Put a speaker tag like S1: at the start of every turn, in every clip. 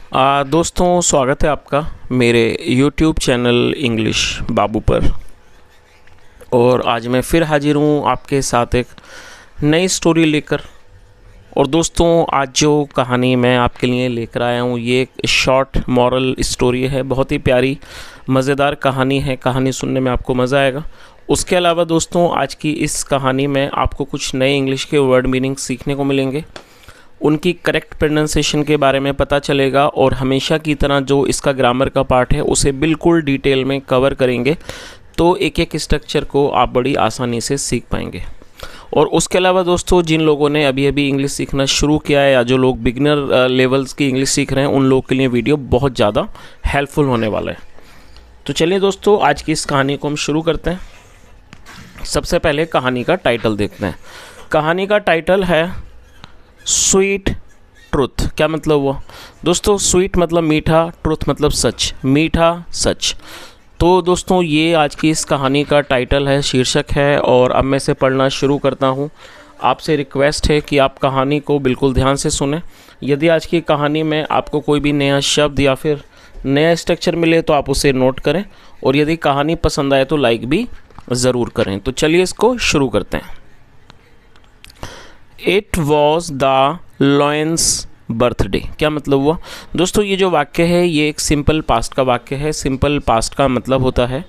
S1: दोस्तों, स्वागत है आपका मेरे YouTube चैनल इंग्लिश बाबू पर। और आज मैं फिर हाजिर हूँ आपके साथ एक नई स्टोरी लेकर। और दोस्तों, आज जो कहानी मैं आपके लिए लेकर आया हूँ ये एक शॉर्ट मॉरल स्टोरी है। बहुत ही प्यारी मज़ेदार कहानी है। कहानी सुनने में आपको मज़ा आएगा। उसके अलावा दोस्तों, आज की इस कहानी में आपको कुछ नए इंग्लिश के वर्ड मीनिंग सीखने को मिलेंगे, उनकी करेक्ट प्रोनाउंसिएशन के बारे में पता चलेगा और हमेशा की तरह जो इसका ग्रामर का पार्ट है उसे बिल्कुल डिटेल में कवर करेंगे, तो एक एक स्ट्रक्चर को आप बड़ी आसानी से सीख पाएंगे। और उसके अलावा दोस्तों, जिन लोगों ने अभी अभी इंग्लिश सीखना शुरू किया है या जो लोग बिगिनर लेवल्स की इंग्लिश सीख रहे हैं, उन लोगों के लिए वीडियो बहुत ज़्यादा हेल्पफुल होने वाला है। तो चलिए दोस्तों, आज की इस कहानी को हम शुरू करते हैं। सबसे पहले कहानी का टाइटल देखते हैं। कहानी का टाइटल है स्वीट ट्रुथ। क्या मतलब हुआ दोस्तों? स्वीट मतलब मीठा, ट्रुथ मतलब सच, मीठा सच। तो दोस्तों, ये आज की इस कहानी का टाइटल है, शीर्षक है। और अब मैं इसे पढ़ना शुरू करता हूँ। आपसे रिक्वेस्ट है कि आप कहानी को बिल्कुल ध्यान से सुनें। यदि आज की कहानी में आपको कोई भी नया शब्द या फिर नया स्ट्रक्चर मिले तो आप उसे नोट करें, और यदि कहानी पसंद आए तो लाइक भी ज़रूर करें। तो चलिए इसको शुरू करते हैं। It was the lions birthday. क्या मतलब हुआ दोस्तों? ये जो वाक्य है ये एक सिंपल पास्ट का वाक्य है। सिंपल पास्ट का मतलब होता है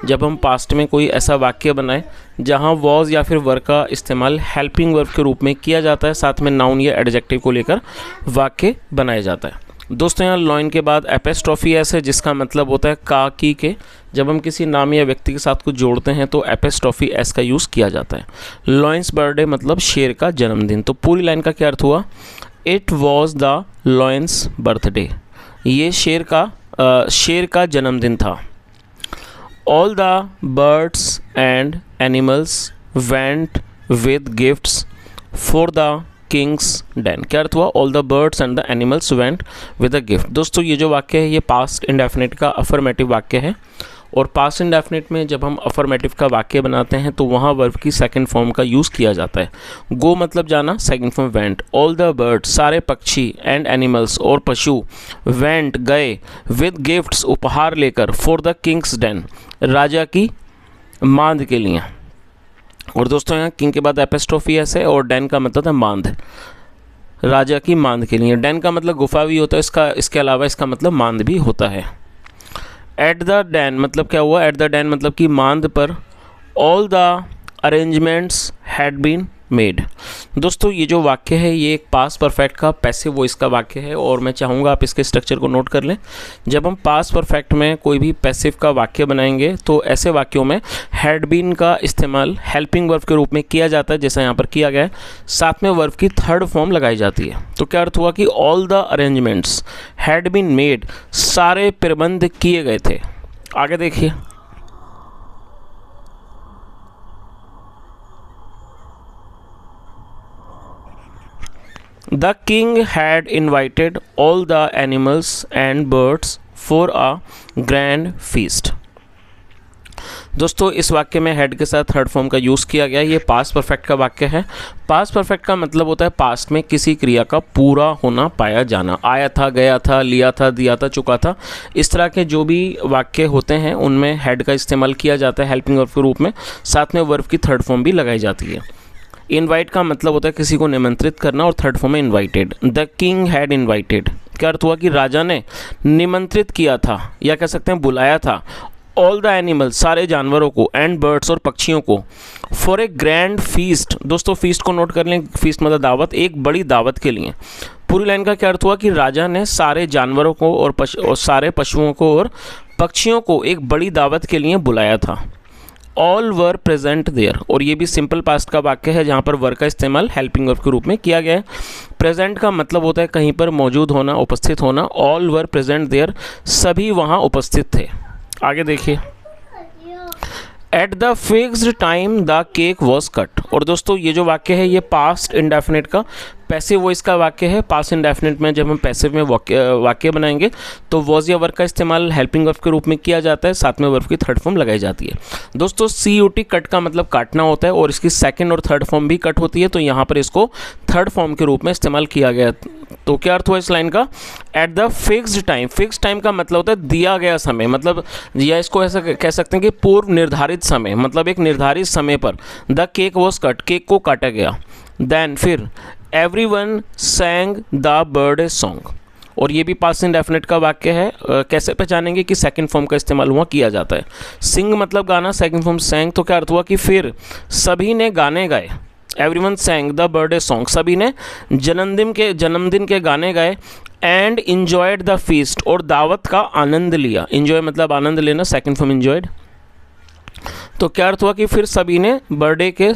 S1: जब हम पास्ट में कोई ऐसा वाक्य बनाएं जहां वॉज या फिर वर का इस्तेमाल हेल्पिंग वर्ब के रूप में किया जाता है, साथ में नाउन या एडजेक्टिव को लेकर वाक्य बनाया जाता है। दोस्तों, यहाँ लॉइन के बाद एपेस्ट्रॉफी एस है, जिसका मतलब होता है का की के। जब हम किसी नाम या व्यक्ति के साथ कुछ जोड़ते हैं तो एपेस्ट्रॉफी एस का यूज़ किया जाता है। लॉयंस बर्थडे मतलब शेर का जन्मदिन। तो पूरी लाइन का क्या अर्थ हुआ? It was the lions birthday. ये शेर का जन्मदिन था। All the birds and animals went with gifts for the Kings Dan. क्या अर्थ हुआ? All the birds and the animals went with a gift. दोस्तों, ये जो वाक्य है ये पास्ट इंडेफिनिट का अफर्मेटिव वाक्य है। और पास्ट इंडेफिनिट में जब हम अफर्मेटिव का वाक्य बनाते हैं तो वहाँ वर्ब की सेकंड फॉर्म का यूज़ किया जाता है। गो मतलब जाना, second form went. All the birds सारे पक्षी, एंड एनिमल्स और पशु, वेंट गए, विद गिफ्ट्स उपहार लेकर, फॉर द किंग्स डैन राजा की मांद के लिए। और दोस्तों, यहाँ किंग के बाद एपेस्ट्रोफी एस है और डैन का मतलब है मांद, राजा की मांद के लिए। डैन का मतलब गुफा भी होता है, इसके अलावा इसका मतलब मांद भी होता है। एट द डैन मतलब क्या हुआ? एट द डैन मतलब कि मांद पर। All the arrangements had been made. दोस्तों, ये जो वाक्य है ये एक पास्ट परफेक्ट का पैसिव वॉइस का वाक्य है, और मैं चाहूँगा आप इसके स्ट्रक्चर को नोट कर लें। जब हम पास्ट परफेक्ट में कोई भी पैसिव का वाक्य बनाएंगे तो ऐसे वाक्यों में हैड बीन का इस्तेमाल हेल्पिंग वर्ब के रूप में किया जाता है, जैसा यहाँ पर किया गया है। साथ में वर्ब की थर्ड फॉर्म लगाई जाती है। तो क्या अर्थ हुआ कि all the arrangements had been made, सारे प्रबंध किए गए थे। आगे देखिए। The king had invited all the animals and birds for a grand feast. दोस्तों, इस वाक्य में हेड के साथ थर्ड फॉर्म का यूज़ किया गया। ये पास्ट परफेक्ट का वाक्य है। पास्ट परफेक्ट का मतलब होता है पास्ट में किसी क्रिया का पूरा होना, पाया जाना। आया था, गया था, लिया था, दिया था, चुका था, इस तरह के जो भी वाक्य होते हैं उनमें हेड का इस्तेमाल किया जाता है हेल्पिंग वर्ब के रूप में। साथ में वर्ब की थर्ड फॉर्म भी लगाई जाती है। इनवाइट का मतलब होता है किसी को निमंत्रित करना, और थर्ड फॉर्म में invited. The king had invited. क्या अर्थ हुआ कि राजा ने निमंत्रित किया था, या कह सकते हैं बुलाया था। ऑल द एनिमल्स सारे जानवरों को, एंड बर्ड्स और पक्षियों को, फॉर ए ग्रैंड फीस्ट। दोस्तों, फीस्ट को नोट कर लें। फीस्ट मतलब दावत, एक बड़ी दावत के लिए। पूरी लाइन का क्या अर्थ हुआ कि राजा ने सारे जानवरों को और सारे पशुओं को और पक्षियों को एक बड़ी दावत के लिए बुलाया था। All were present there. और ये भी सिंपल पास्ट का वाक्य है जहाँ पर वर का इस्तेमाल हेल्पिंग वर्ब के रूप में किया गया है। प्रेजेंट का मतलब होता है कहीं पर मौजूद होना, उपस्थित होना। ऑल वर प्रेजेंट देयर, सभी वहाँ उपस्थित थे। आगे देखिए। At the fixed time the cake was cut. और दोस्तों, ये जो वाक्य है ये पास्ट इंडेफिनिट का पैसिव वॉइस का वाक्य है। पास्ट इंडेफिनिट में जब हम पैसिव में वाक्य बनाएंगे तो वॉज या वर्ब का इस्तेमाल हेल्पिंग वर्ब के रूप में किया जाता है, साथ में वर्ब की थर्ड फॉर्म लगाई जाती है। दोस्तों CUT कट का मतलब काटना होता है और इसकी सेकंड और थर्ड फॉर्म भी कट होती है, तो यहाँ पर इसको थर्ड फॉर्म के रूप में इस्तेमाल किया गया। तो क्या अर्थ हुआ इस लाइन का? At the fixed time. Fixed time का मतलब होता है दिया गया समय, मतलब या इसको ऐसा कह सकते हैं कि पूर्व निर्धारित समय, मतलब एक निर्धारित समय पर the cake was cut, cake को काटा गया। देन फिर everyone sang the birthday song, और ये भी पास्ट इंडेफिनिट का वाक्य है। कैसे पहचानेंगे कि सेकंड फॉर्म का इस्तेमाल हुआ किया जाता है। सिंग मतलब गाना, सेकंड फॉर्म सैंग, तो क्या अर्थ हुआ कि फिर सभी ने गाने गाए। Everyone sang the birthday song, सभी ने जन्मदिन के गाने गाए। एंड इंजॉयड द फीस्ट, और दावत का आनंद लिया। इंजॉय मतलब आनंद लेना, सेकंड फॉर्म इंजॉयड। तो क्या अर्थ हुआ कि फिर सभी ने बर्थडे के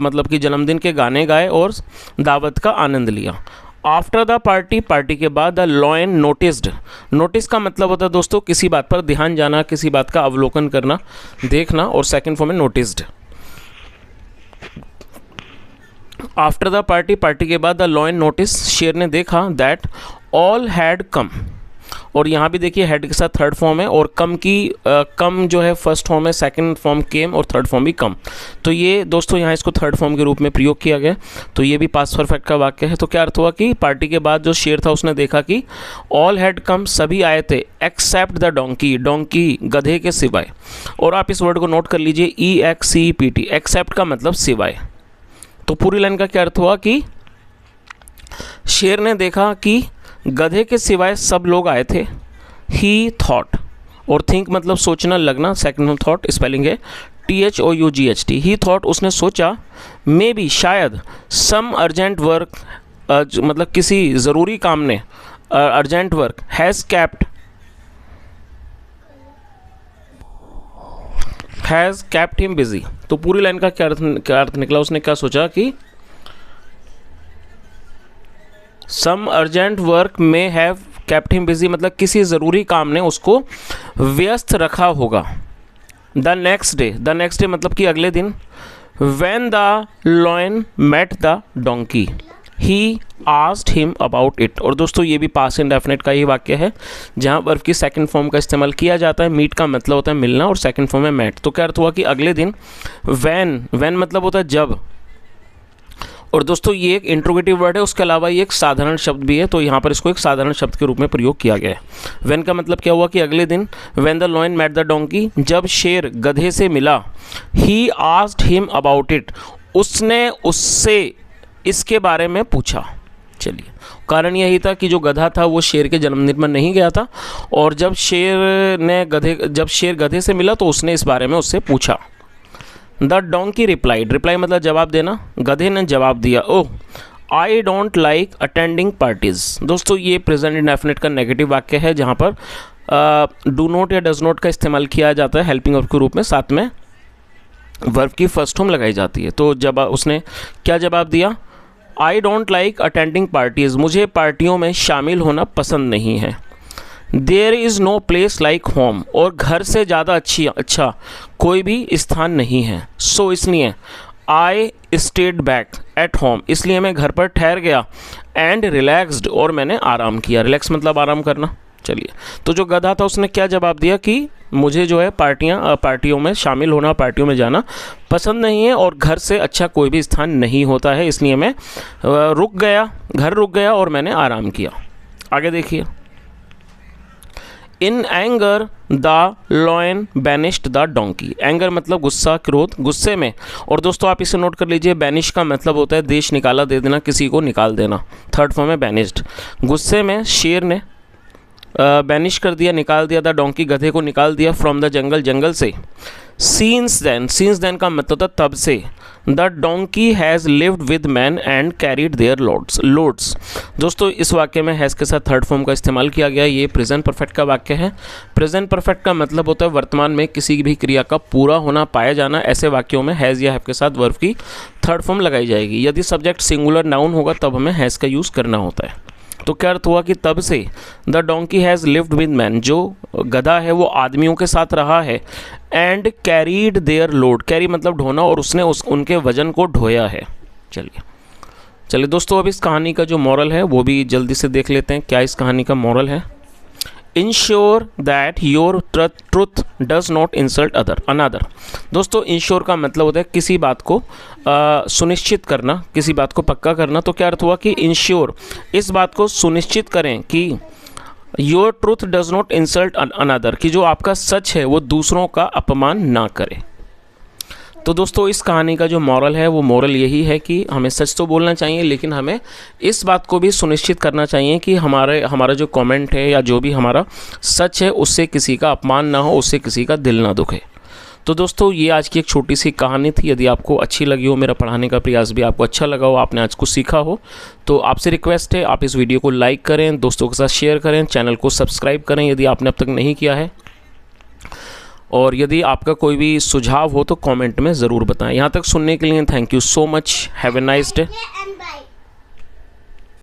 S1: मतलब कि जन्मदिन के गाने गाए और दावत का आनंद लिया। आफ्टर द पार्टी, पार्टी के बाद द लॉयन नोटिस्ड। नोटिस का मतलब होता है दोस्तों किसी बात पर ध्यान जाना, किसी बात का अवलोकन करना, देखना, और सेकंड फॉर्म में noticed. After the party, party के बाद द लॉयन नोटिस, शेर ने देखा दैट ऑल हैड कम, और यहाँ भी देखिए हेड के साथ थर्ड फॉर्म है, और कम जो है फर्स्ट फॉर्म है, सेकंड फॉर्म केम, और थर्ड फॉर्म भी कम। तो ये दोस्तों यहाँ इसको थर्ड फॉर्म के रूप में प्रयोग किया गया। तो ये भी पास्ट परफेक्ट का वाक्य है। तो क्या अर्थ हुआ कि पार्टी के बाद जो शेर था उसने देखा कि ऑल हैड कम, सभी आए थे, एक्सेप्ट द डोंकी, डोंकी गधे के सिवाय। और आप इस वर्ड को नोट कर लीजिए, EXCEPT, एक्सेप्ट का मतलब सिवाय। तो पूरी लाइन का क्या अर्थ हुआ कि शेर ने देखा कि गधे के सिवाय सब लोग आए थे। ही थॉट, और थिंक मतलब सोचना, लगना, सेकंड फॉर्म थॉट, स्पेलिंग है THOUGHT। ही थॉट, उसने सोचा, मे बी शायद, सम अर्जेंट वर्क मतलब किसी ज़रूरी काम ने, urgent work, has kept him busy. तो पूरी लाइन का क्या अर्थ निकला? उसने क्या सोचा कि सम अर्जेंट वर्क में हैव कैप्ट हिम बिजी, मतलब किसी ज़रूरी काम ने उसको व्यस्त रखा होगा। द नेक्स्ट डे मतलब कि अगले दिन। When the lion met the donkey, he asked him about it. और दोस्तों ये भी पास्ट इंडेफिनिट का ही वाक्य है, जहाँ वर्ब की सेकंड फॉर्म का इस्तेमाल किया जाता है। मीट का मतलब होता है मिलना, और सेकंड फॉर्म है मेट। तो क्या अर्थ हुआ कि अगले दिन। व्हेन मतलब होता है जब, और दोस्तों ये एक इंट्रोगेटिव वर्ड है, उसके अलावा ये एक साधारण शब्द भी है, तो यहाँ पर इसको एक साधारण शब्द के रूप में प्रयोग किया गया है। व्हेन का मतलब क्या हुआ कि अगले दिन। When the lion met the donkey, जब शेर गधे से मिला। He asked him about it, उसने उससे इसके बारे में पूछा। चलिए, कारण यही था कि जो गधा था वो शेर के जन्मदिन में नहीं गया था, और जब शेर गधे से मिला तो उसने इस बारे में उससे पूछा। द डोंकी रिप्लाइड, रिप्लाई मतलब जवाब देना, गधे ने जवाब दिया, oh I don't like attending parties. दोस्तों ये प्रेजेंट इंडेफिनिट का नेगेटिव वाक्य है, जहाँ पर डू नॉट या डज नॉट का इस्तेमाल किया जाता है हेल्पिंग वर्ब के रूप में, साथ में वर्ब की फर्स्ट फॉर्म लगाई जाती है। तो जब उसने क्या जवाब दिया? I don't like attending parties, मुझे पार्टियों में शामिल होना पसंद नहीं है। There is no place like home, और घर से ज़्यादा अच्छा कोई भी स्थान नहीं है। सो इसलिए I stayed back at home, इसलिए मैं घर पर ठहर गया। एंड रिलैक्सड, और मैंने आराम किया। रिलैक्स मतलब आराम करना। चलिए, तो जो गधा था उसने क्या जवाब दिया कि मुझे जो है पार्टियों में शामिल होना, पार्टियों में जाना पसंद नहीं है, और घर से अच्छा कोई भी स्थान नहीं होता है, इसलिए मैं घर रुक गया और मैंने आराम किया। आगे देखिए। In anger the lion banished the donkey. Anger मतलब गुस्सा, क्रोध, गुस्से में। और दोस्तों आप इसे नोट कर लीजिए, बैनिश का मतलब होता है देश निकाला, दे देना, किसी को निकाल देना। थर्ड फॉर्म है बैनिश्ड। गुस्से में शेर ने बैनिश कर दिया, निकाल दिया, द डोंकी गधे को निकाल दिया, फ्रॉम द जंगल, जंगल से। सीन्स देन का मतलब था तब से। The donkey has lived with man and carried their loads. दोस्तों इस वाक्य में हैज़ के साथ थर्ड फॉर्म का इस्तेमाल किया गया। ये प्रेजेंट परफेक्ट का वाक्य है। प्रेजेंट परफेक्ट का मतलब होता है वर्तमान में किसी भी क्रिया का पूरा होना, पाया जाना। ऐसे वाक्यों में हैज़ या हैव के साथ वर्ब की थर्ड फॉर्म लगाई जाएगी। यदि सब्जेक्ट सिंगुलर नाउन होगा तब हमें हैज़ का यूज़ करना होता है। तो क्या अर्थ हुआ कि तब से the donkey has lived with man, जो गधा है वो आदमियों के साथ रहा है। And carried their load, carry मतलब ढोना, और उसने उनके वजन को ढोया है। चलिए, चलिए दोस्तों, अब इस कहानी का जो मॉरल है वो भी जल्दी से देख लेते हैं। क्या इस कहानी का मॉरल है? Ensure that your truth does not insult another. दोस्तों, इंश्योर का मतलब होता है किसी बात को सुनिश्चित करना, किसी बात को पक्का करना। तो क्या अर्थ हुआ कि इंश्योर, इस बात को सुनिश्चित करें कि your truth does not insult another, कि जो आपका सच है वो दूसरों का अपमान ना करे। तो दोस्तों, इस कहानी का जो मॉरल है वो मॉरल यही है कि हमें सच तो बोलना चाहिए, लेकिन हमें इस बात को भी सुनिश्चित करना चाहिए कि हमारा जो कमेंट है या जो भी हमारा सच है उससे किसी का अपमान ना हो, उससे किसी का दिल ना दुखे। तो दोस्तों, ये आज की एक छोटी सी कहानी थी। यदि आपको अच्छी लगी हो, मेरा पढ़ाने का प्रयास भी आपको अच्छा लगा हो, आपने आज कुछ सीखा हो, तो आपसे रिक्वेस्ट है आप इस वीडियो को लाइक करें, दोस्तों के साथ शेयर करें, चैनल को सब्सक्राइब करें यदि आपने अब तक नहीं किया है। और यदि आपका कोई भी सुझाव हो तो कमेंट में ज़रूर बताएं। यहाँ तक सुनने के लिए thank you so much. Have a nice day.